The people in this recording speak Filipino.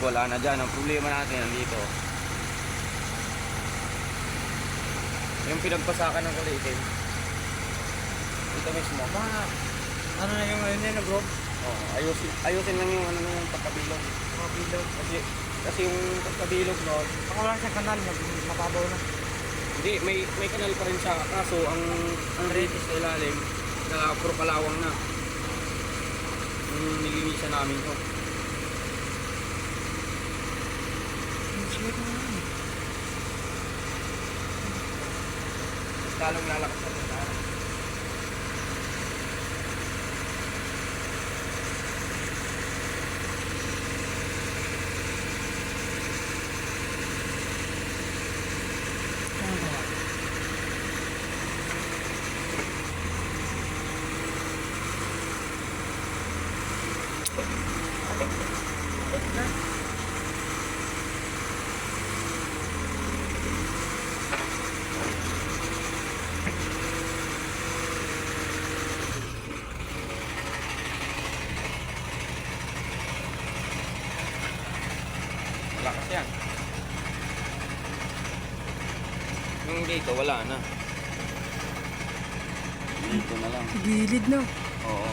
Wala na dyan. Ang problema natin nandito. Yung pinagpasakan ng kulay itim. Ito mismo. Ano na yung ayun nila bro? Oo, ayusin lang yung ano yung pagkabilog. Bilog. Kasi yung pagkabilog noon, Baka wala siyang kanal, mababaw na. hindi, may kanal pa rin siya. Kaso ang retis sa ilalim, puro kalawang na. Yung nilinisan namin to. Mas lalong lalakas na rin. Malakas yan. Yung dito, wala na. Dito na lang. Gilid na. Oo.